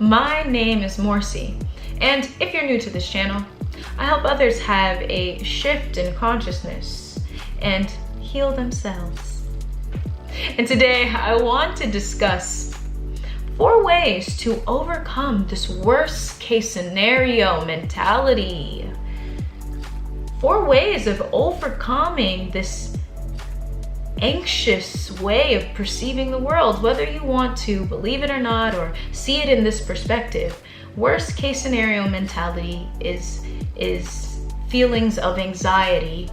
My name is Morcie, and if you're new to this channel, I help others have a shift in consciousness and heal themselves. And today I want to discuss 4 ways to overcome this worst case scenario mentality. 4 ways of overcoming this anxious way of perceiving the world, whether you want to believe it or not, or see it in this perspective. Worst case scenario mentality is feelings of anxiety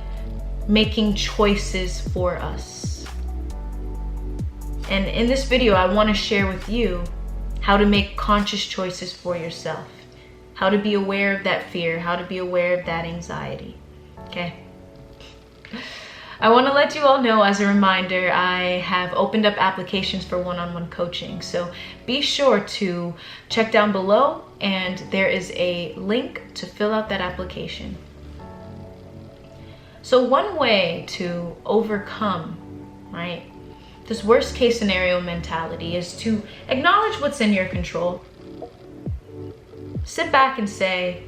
making choices for us. And in this video, I want to share with you how to make conscious choices for yourself, how to be aware of that fear, how to be aware of that anxiety. Okay. I want to let you all know, as a reminder, I have opened up applications for one-on-one coaching. So be sure to check down below, and there is a link to fill out that application. So one way to overcome, right, this worst case scenario mentality is to acknowledge what's in your control. Sit back and say,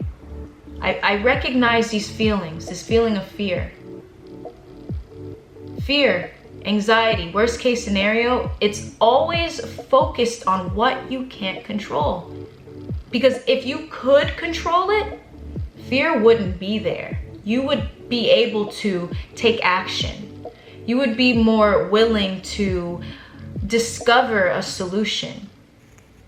I recognize these feelings, this feeling of fear. Fear, anxiety, worst case scenario, it's always focused on what you can't control. Because if you could control it, fear wouldn't be there. You would be able to take action. You would be more willing to discover a solution.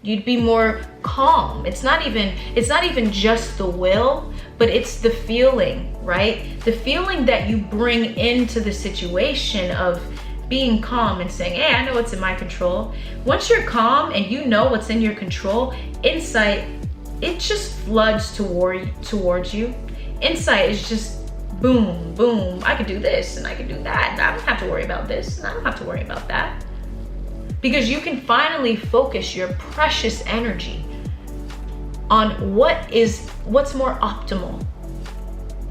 You'd be more calm. It's not even just the will, but it's the feeling, right? The feeling that you bring into the situation of being calm and saying, hey, I know what's in my control. Once you're calm and you know what's in your control, insight, it just floods towards you. Insight is just boom, boom. I could do this and I could do that. And I don't have to worry about this and I don't have to worry about that. Because you can finally focus your precious energy on what's more optimal.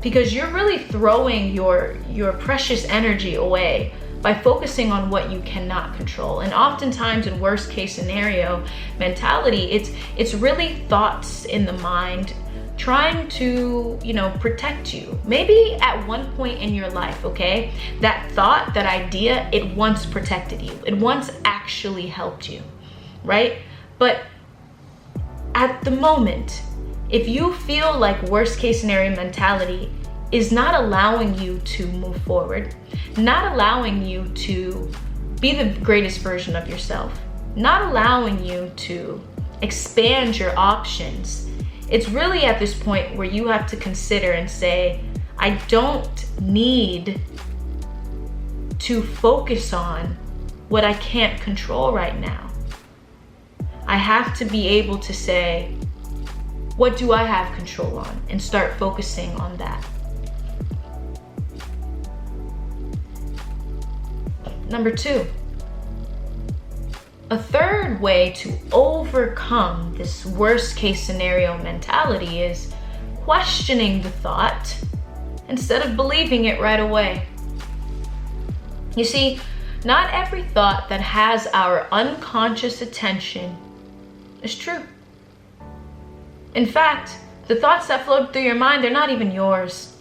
Because you're really throwing your precious energy away by focusing on what you cannot control. And oftentimes in worst case scenario mentality, it's really thoughts in the mind trying to, protect you. Maybe at one point in your life, okay, that thought, that idea, it once protected you. It once actually helped you, right? But at the moment, if you feel like worst case scenario mentality is not allowing you to move forward, not allowing you to be the greatest version of yourself, not allowing you to expand your options, it's really at this point where you have to consider and say, I don't need to focus on what I can't control right now. I have to be able to say, what do I have control on? And start focusing on that. Number 2. A third way to overcome this worst case scenario mentality is questioning the thought instead of believing it right away. You see, not every thought that has our unconscious attention is true. In fact, the thoughts that float through your mind, they're not even yours.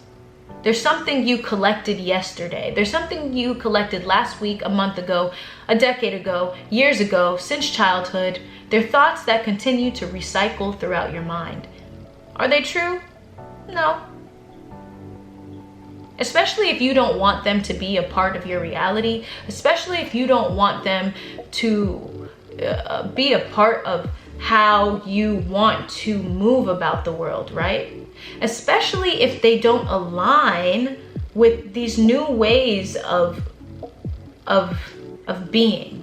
There's something you collected yesterday. There's something you collected last week, a month ago, a decade ago, years ago, since childhood. They're thoughts that continue to recycle throughout your mind. Are they true? No. Especially if you don't want them to be a part of your reality, especially if you don't want them to be a part of how you want to move about the world, right? Especially if they don't align with these new ways of being.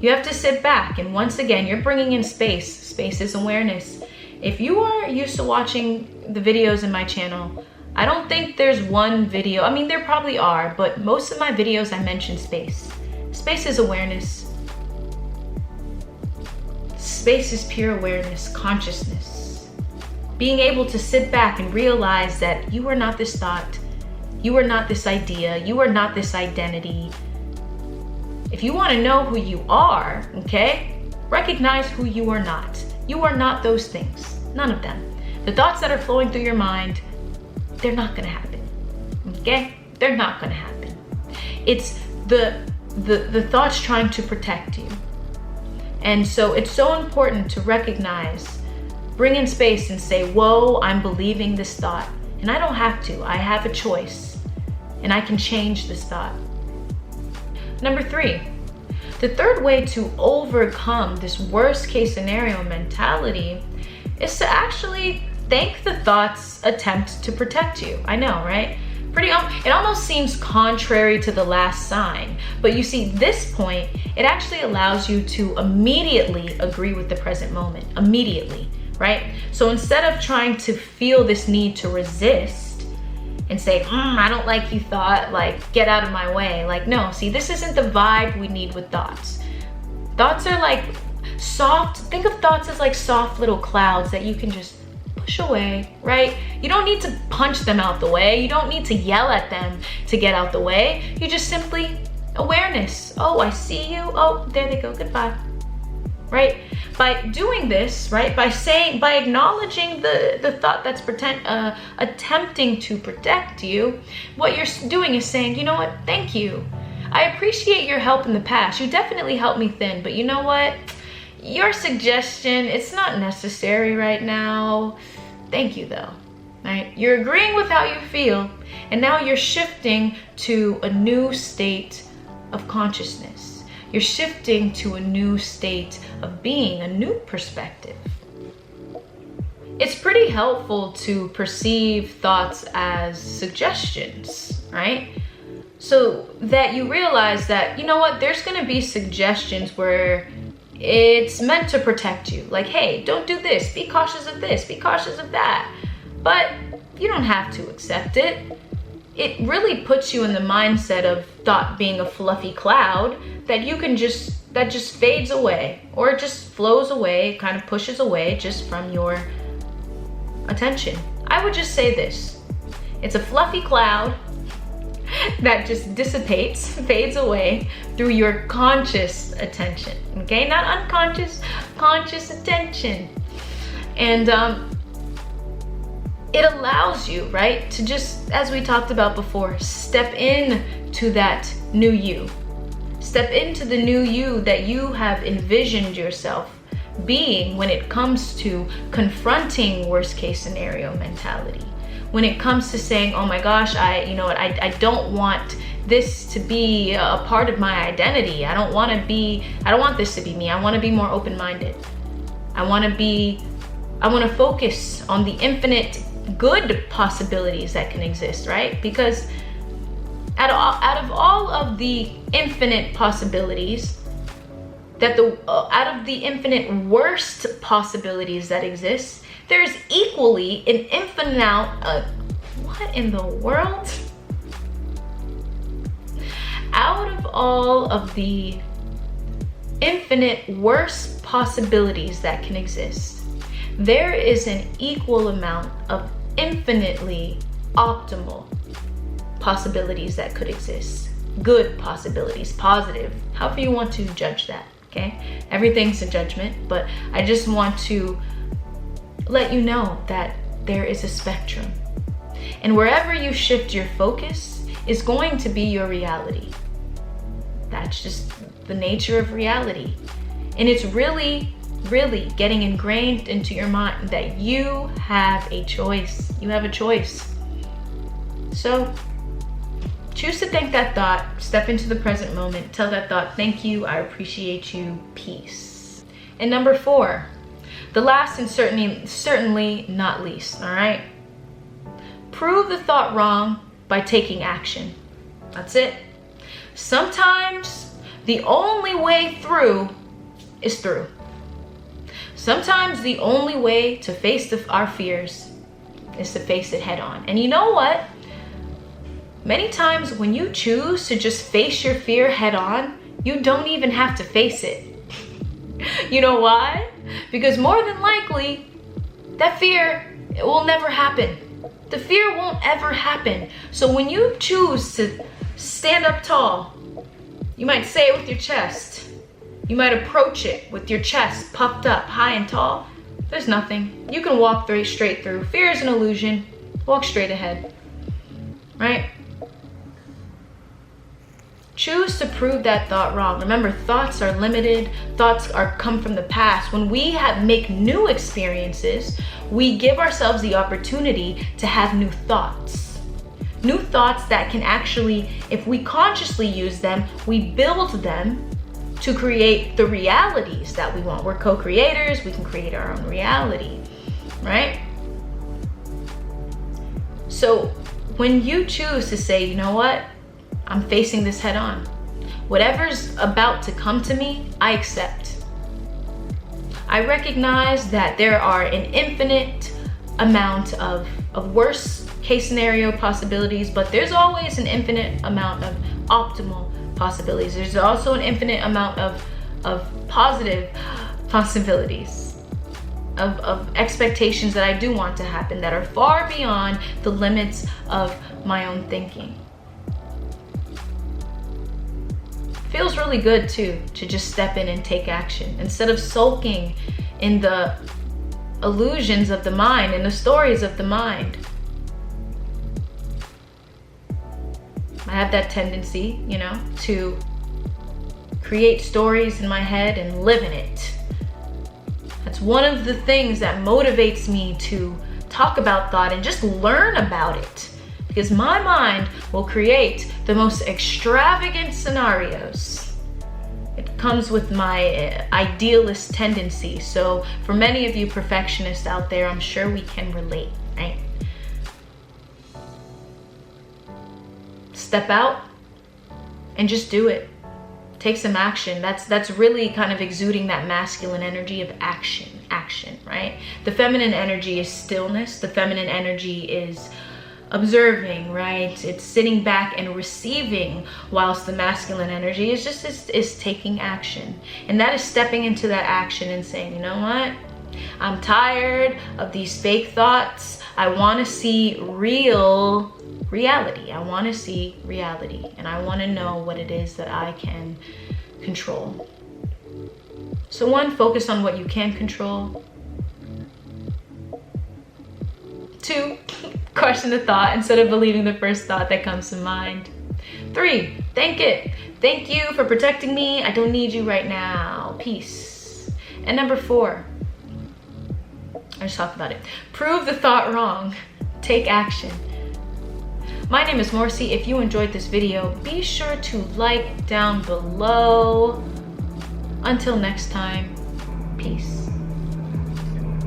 You have to sit back, and once again, you're bringing in space. Space is awareness. If you are used to watching the videos in my channel, I don't think there's one video, I mean, there probably are, but most of my videos I mention space. Space is awareness. Space is pure awareness, consciousness. Being able to sit back and realize that you are not this thought, you are not this idea, you are not this identity. If you want to know who you are, okay, recognize who you are not. You are not those things. None of them. The thoughts that are flowing through your mind, they're not gonna happen. Okay? They're not gonna happen. It's the thoughts trying to protect you. And so it's so important to recognize, bring in space and say, whoa, I'm believing this thought. And I don't have to. I have a choice. And I can change this thought. Number 3, the third way to overcome this worst case scenario mentality is to actually thank the thought's attempt to protect you. I know, right? It almost seems contrary to the last sign, but you see, this point, it actually allows you to immediately agree with the present moment, immediately, right? So instead of trying to feel this need to resist and say, I don't like you, thought, like, get out of my way. Like, no, see, this isn't the vibe we need with thoughts. Thoughts are like soft, think of thoughts as like soft little clouds that you can just push away, right? You don't need to punch them out the way. You don't need to yell at them to get out the way. You just simply, awareness. Oh, I see you. Oh, there they go. Goodbye. Right? By doing this, right? By acknowledging the thought that's attempting to protect you, what you're doing is saying, you know what? Thank you. I appreciate your help in the past. You definitely helped me thin, but you know what? Your suggestion, it's not necessary right now. Thank you though, right? You're agreeing with how you feel, and now you're shifting to a new state of consciousness. You're shifting to a new state of being, a new perspective. It's pretty helpful to perceive thoughts as suggestions, right? So that you realize that, you know what, there's gonna be suggestions where it's meant to protect you. Like, hey, don't do this, be cautious of this, be cautious of that. But you don't have to accept it. It really puts you in the mindset of thought being a fluffy cloud that just fades away, or it just flows away, kind of pushes away just from your attention. I would just say this. It's a fluffy cloud that just dissipates, fades away through your conscious attention, okay? Not unconscious, conscious attention. And it allows you, right, to just, as we talked about before, step in to that new you. Step into the new you that you have envisioned yourself being when it comes to confronting worst case scenario mentality. When it comes to saying, oh my gosh, I don't want this to be a part of my identity. I don't want this to be me. I want to be more open-minded. I want to focus on the infinite good possibilities that can exist, right? Because out of all of the infinite possibilities, out of the infinite worst possibilities that exist, there's equally an infinite amount what in the world? Out of all of the infinite worst possibilities that can exist, there is an equal amount of infinitely optimal possibilities that could exist. Good possibilities, positive, however you want to judge that, okay? Everything's a judgment, but I just want to let you know that there is a spectrum. And wherever you shift your focus is going to be your reality. That's just the nature of reality. And it's really, really getting ingrained into your mind that you have a choice. You have a choice. So choose to thank that thought, step into the present moment, tell that thought, thank you, I appreciate you, peace. And number 4, the last and certainly not least, all right? Prove the thought wrong by taking action. That's it. Sometimes the only way through is through. Sometimes the only way to face our fears is to face it head on. And you know what? Many times when you choose to just face your fear head on, you don't even have to face it. You know why? Because more than likely, that fear, it will never happen. The fear won't ever happen. So when you choose to stand up tall, you might say it with your chest, You might approach it with your chest puffed up, high and tall. There's nothing. You can walk straight through. Fear is an illusion. Walk straight ahead, right? Choose to prove that thought wrong. Remember, thoughts are limited. Thoughts come from the past. When we make new experiences, we give ourselves the opportunity to have new thoughts. New thoughts that can actually, if we consciously use them, we build them to create the realities that we want. We're co-creators. We can create our own reality, right? So when you choose to say, you know what? I'm facing this head on. Whatever's about to come to me, I accept. I recognize that there are an infinite amount of worst case scenario possibilities, but there's always an infinite amount of optimal possibilities. There's also an infinite amount of positive possibilities, of expectations that I do want to happen that are far beyond the limits of my own thinking. Feels really good too, to just step in and take action instead of sulking in the illusions of the mind and the stories of the mind. I have that tendency, to create stories in my head and live in it. That's one of the things that motivates me to talk about thought and just learn about it. Because my mind will create the most extravagant scenarios. It comes with my idealist tendency. So for many of you perfectionists out there, I'm sure we can relate, right? Step out and just do it. Take some action. That's really kind of exuding that masculine energy of action, right? The feminine energy is stillness. The feminine energy is observing, right? It's sitting back and receiving, whilst the masculine energy is taking action. And that is stepping into that action and saying, you know what? I'm tired of these fake thoughts. I want to see reality. I want to see reality, and I want to know what it is that I can control. So 1, focus on what you can control. 2, question the thought instead of believing the first thought that comes to mind. 3, thank it. Thank you for protecting me. I don't need you right now. Peace. And number 4, I just talked about it. Prove the thought wrong. Take action. My name is Morcie. If you enjoyed this video, be sure to like down below. Until next time, peace.